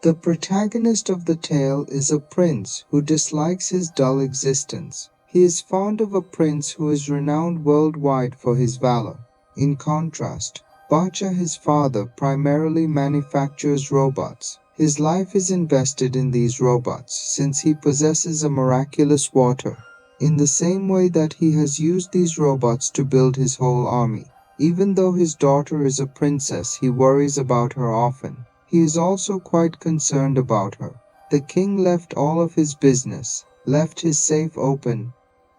The protagonist of the tale is a prince who dislikes his dull existence. He is fond of a prince who is renowned worldwide for his valor. In contrast, Bacha, his father, primarily manufactures robots. His life is invested in these robots since he possesses a miraculous water, in the same way that he has used these robots to build his whole army. Even though his daughter is a princess, he worries about her often. He is also quite concerned about her. The king left all of his business, left his safe open,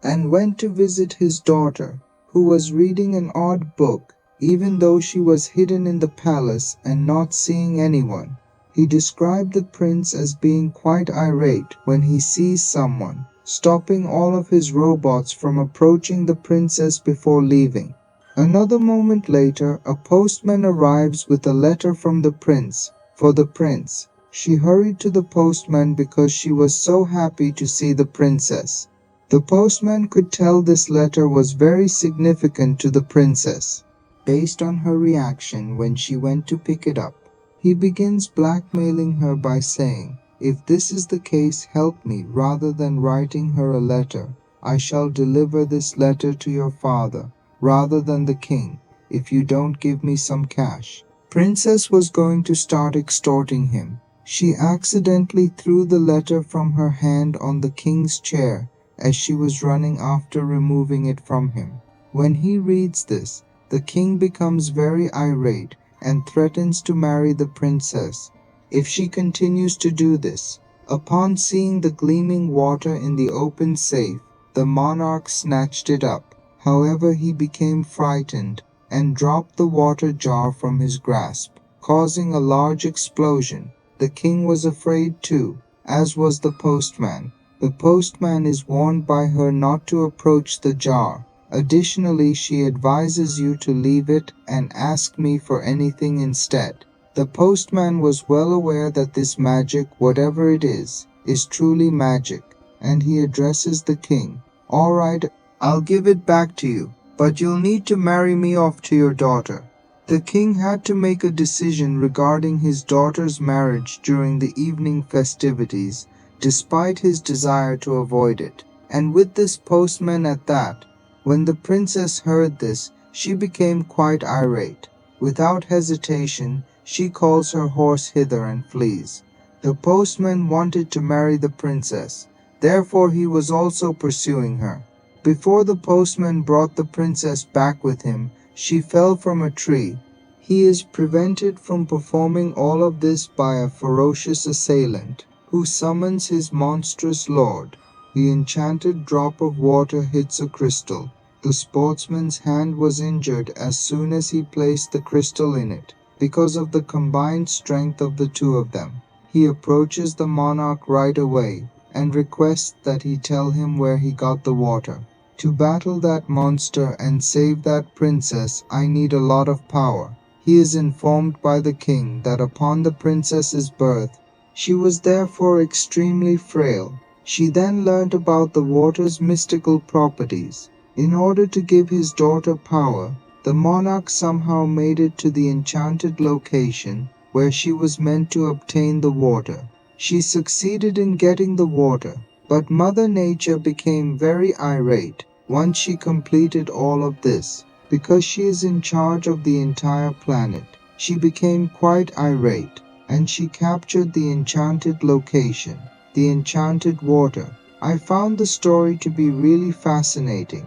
and went to visit his daughter, who was reading an odd book, even though she was hidden in the palace and not seeing anyone. He described the prince as being quite irate when he sees someone, stopping all of his robots from approaching the princess before leaving. Another moment later, a postman arrives with a letter from the prince. For the prince. She hurried to the postman because she was so happy to see the princess. The postman could tell this letter was very significant to the princess, based on her reaction when she went to pick it up. He begins blackmailing her by saying, "If this is the case, help me." Rather than writing her a letter, "I shall deliver this letter to your father, rather than the king, if you don't give me some cash." Princess was going to start extorting him. She accidentally threw the letter from her hand on the king's chair as she was running after removing it from him. When he reads this, the king becomes very irate and threatens to marry the princess if she continues to do this. Upon seeing the gleaming water in the open safe, the monarch snatched it up. However, he became frightened and dropped the water jar from his grasp, causing a large explosion. The king was afraid too, as was the postman. The postman is warned by her not to approach the jar. Additionally, she advises you to leave it and ask me for anything instead. The postman was well aware that this magic, whatever it is truly magic, and he addresses the king. "All right, I'll give it back to you, but you'll need to marry me off to your daughter." The king had to make a decision regarding his daughter's marriage during the evening festivities, despite his desire to avoid it, and with this postman at that. When the princess heard this, she became quite irate. Without hesitation, she calls her horse hither and flees. The postman wanted to marry the princess, therefore he was also pursuing her. Before the postman brought the princess back with him, she fell from a tree. He is prevented from performing all of this by a ferocious assailant, who summons his monstrous lord. The enchanted drop of water hits a crystal. The sportsman's hand was injured as soon as he placed the crystal in it. Because of the combined strength of the two of them, he approaches the monarch right away and requests that he tell him where he got the water. "To battle that monster and save that princess, I need a lot of power." He is informed by the king that upon the princess's birth, she was therefore extremely frail. She then learnt about the water's mystical properties. In order to give his daughter power, the monarch somehow made it to the enchanted location where she was meant to obtain the water. She succeeded in getting the water, but Mother Nature became very irate once she completed all of this. Because she is in charge of the entire planet, she became quite irate, and she captured the enchanted location, the enchanted water. I found the story to be really fascinating.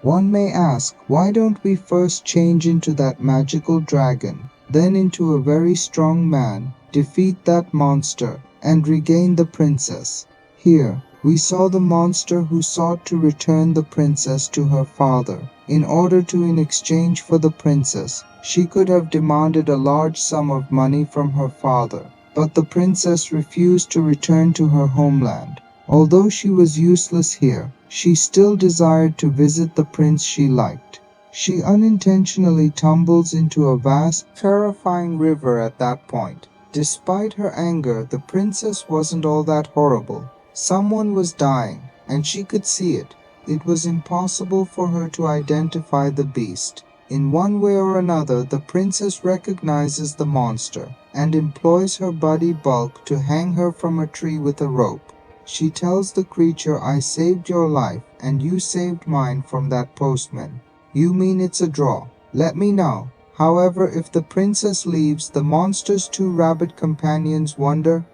One may ask, why don't we first change into that magical dragon, then into a very strong man, defeat that monster, and regain the princess? Here, we saw the monster who sought to return the princess to her father. In order to, in exchange for the princess, she could have demanded a large sum of money from her father. But the princess refused to return to her homeland. Although she was useless here, she still desired to visit the prince she liked. She unintentionally tumbles into a vast, terrifying river at that point. Despite her anger, the princess wasn't all that horrible. Someone was dying, and she could see it. It was impossible for her to identify the beast. In one way or another, the princess recognizes the monster and employs her body bulk to hang her from a tree with a rope. She tells the creature, "I saved your life, and you saved mine from that postman. You mean it's a draw? Let me know." However, if the princess leaves, the monster's two rabbit companions wonder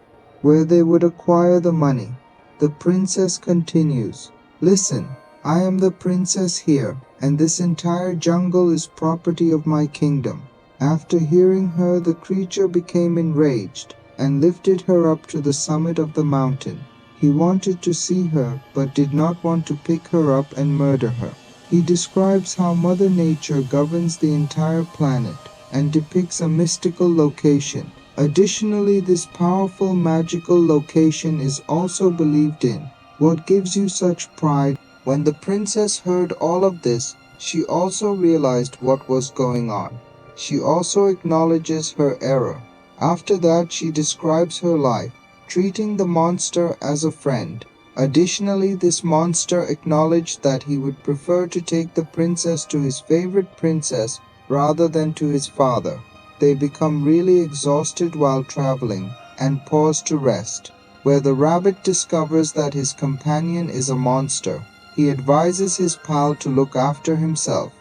where they would acquire the money. The princess continues, "Listen, I am the princess here, and this entire jungle is property of my kingdom." After hearing her, the creature became enraged and lifted her up to the summit of the mountain. He wanted to see her, but did not want to pick her up and murder her. He describes how Mother Nature governs the entire planet and depicts a mystical location. Additionally, this powerful magical location is also believed in. What gives you such pride? When the princess heard all of this, she also realized what was going on. She also acknowledges her error. After that, she describes her life, treating the monster as a friend. Additionally, this monster acknowledged that he would prefer to take the princess to his favorite princess rather than to his father. They become really exhausted while traveling and pause to rest, where the rabbit discovers that his companion is a monster. He advises his pal to look after himself.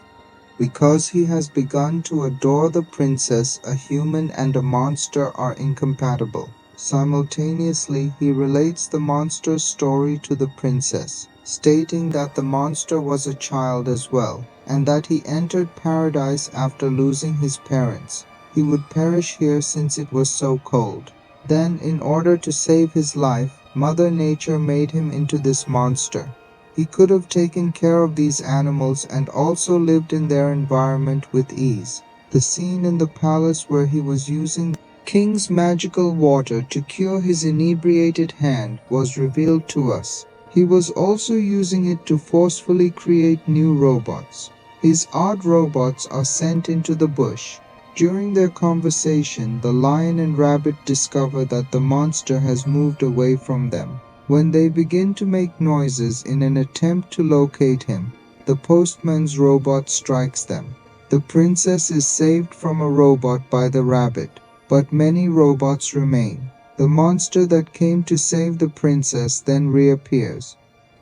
Because he has begun to adore the princess, a human and a monster are incompatible. Simultaneously, he relates the monster's story to the princess, stating that the monster was a child as well, and that he entered paradise after losing his parents. He would perish here since it was so cold. Then, in order to save his life, Mother Nature made him into this monster. He could have taken care of these animals and also lived in their environment with ease. The scene in the palace where he was using King's magical water to cure his inebriated hand was revealed to us. He was also using it to forcefully create new robots. His odd robots are sent into the bush. During their conversation, the lion and rabbit discover that the monster has moved away from them. When they begin to make noises in an attempt to locate him, the postman's robot strikes them. The princess is saved from a robot by the rabbit, but many robots remain. The monster that came to save the princess then reappears.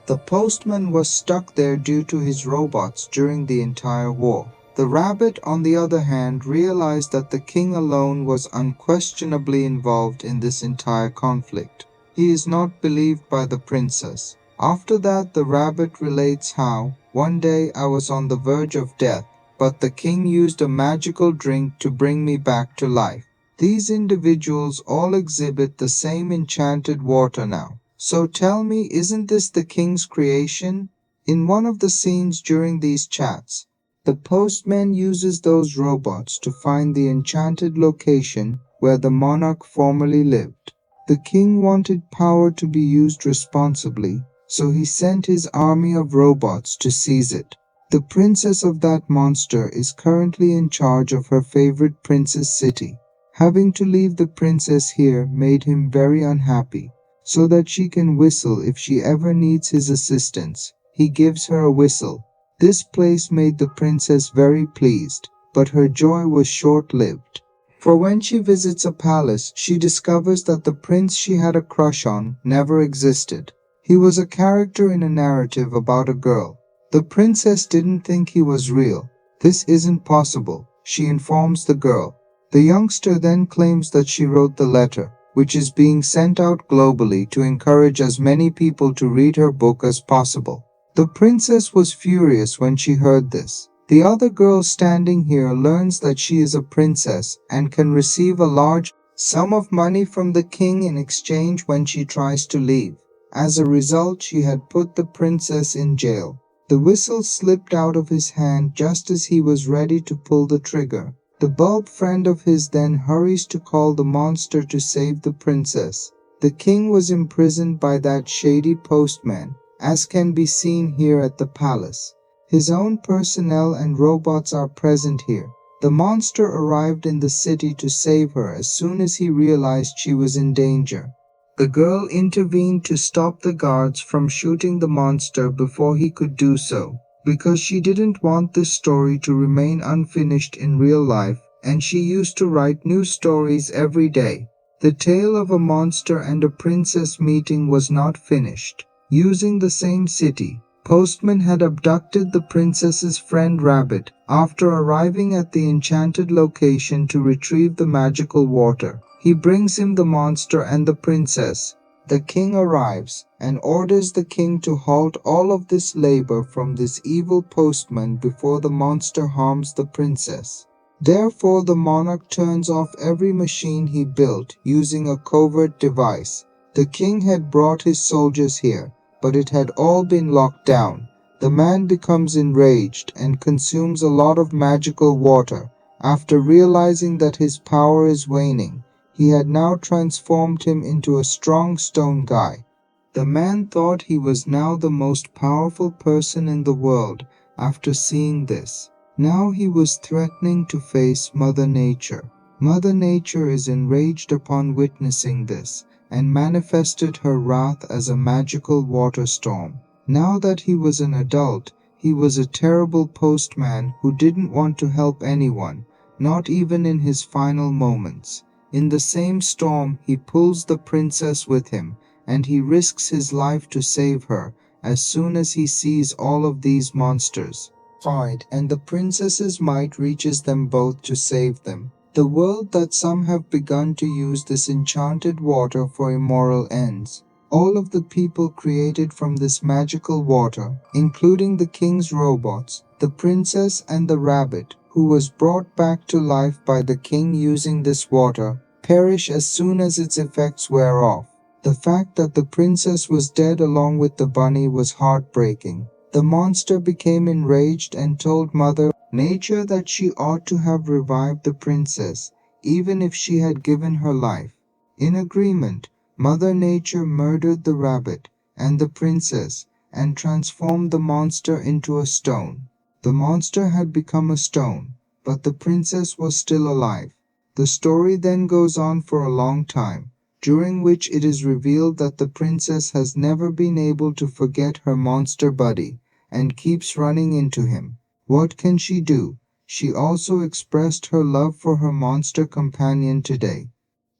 The postman was stuck there due to his robots during the entire war. The rabbit, on the other hand, realized that the king alone was unquestionably involved in this entire conflict. He is not believed by the princess. After that, the rabbit relates how, "One day I was on the verge of death, but the king used a magical drink to bring me back to life." These individuals all exhibit the same enchanted water now. So tell me, isn't this the king's creation? In one of the scenes during these chats, the postman uses those robots to find the enchanted location where the monarch formerly lived. The king wanted power to be used responsibly, so he sent his army of robots to seize it. The princess of that monster is currently in charge of her favorite princess city. Having to leave the princess here made him very unhappy, so that she can whistle if she ever needs his assistance. He gives her a whistle. This place made the princess very pleased, but her joy was short-lived. For when she visits a palace, she discovers that the prince she had a crush on never existed. He was a character in a narrative about a girl. The princess didn't think he was real. "This isn't possible," she informs the girl. The youngster then claims that she wrote the letter, which is being sent out globally to encourage as many people to read her book as possible. The princess was furious when she heard this. The other girl standing here learns that she is a princess and can receive a large sum of money from the king in exchange when she tries to leave. As a result, she had put the princess in jail. The whistle slipped out of his hand just as he was ready to pull the trigger. The bulb friend of his then hurries to call the monster to save the princess. The king was imprisoned by that shady postman, as can be seen here at the palace. His own personnel and robots are present here. The monster arrived in the city to save her as soon as he realized she was in danger. The girl intervened to stop the guards from shooting the monster before he could do so. Because she didn't want this story to remain unfinished in real life, and she used to write new stories every day. The tale of a monster and a princess meeting was not finished. Using the same city, Postman had abducted the princess's friend Rabbit after arriving at the enchanted location to retrieve the magical water. He brings him the monster and the princess. The king arrives and orders the king to halt all of this labor from this evil postman before the monster harms the princess. Therefore, the monarch turns off every machine he built using a covert device. The king had brought his soldiers here, but it had all been locked down. The man becomes enraged and consumes a lot of magical water. After realizing that his power is waning, he had now transformed him into a strong stone guy. The man thought he was now the most powerful person in the world after seeing this. Now he was threatening to face Mother Nature. Mother Nature is enraged upon witnessing this and manifested her wrath as a magical water storm. Now that he was an adult, he was a terrible postman who didn't want to help anyone, not even in his final moments. In the same storm, he pulls the princess with him, and he risks his life to save her as soon as he sees all of these monsters fight, and the princess's might reaches them both to save them. The world that some have begun to use this enchanted water for immoral ends. All of the people created from this magical water, including the king's robots, the princess and the rabbit, who was brought back to life by the king using this water, perish as soon as its effects wear off. The fact that the princess was dead along with the bunny was heartbreaking. The monster became enraged and told Mother Nature that she ought to have revived the princess, even if she had given her life. In agreement, Mother Nature murdered the rabbit and the princess and transformed the monster into a stone. The monster had become a stone, but the princess was still alive. The story then goes on for a long time, during which it is revealed that the princess has never been able to forget her monster buddy and keeps running into him. What can she do? She also expressed her love for her monster companion today.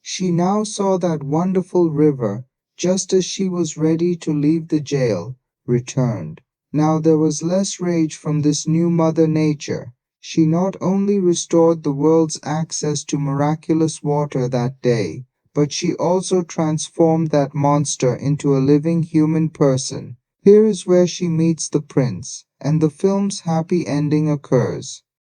She now saw that wonderful river just as she was ready to leave the jail, returned. Now there was less rage from this new Mother Nature. She not only restored the world's access to miraculous water that day, but she also transformed that monster into a living human person. Here is where she meets the prince, and the film's happy ending occurs.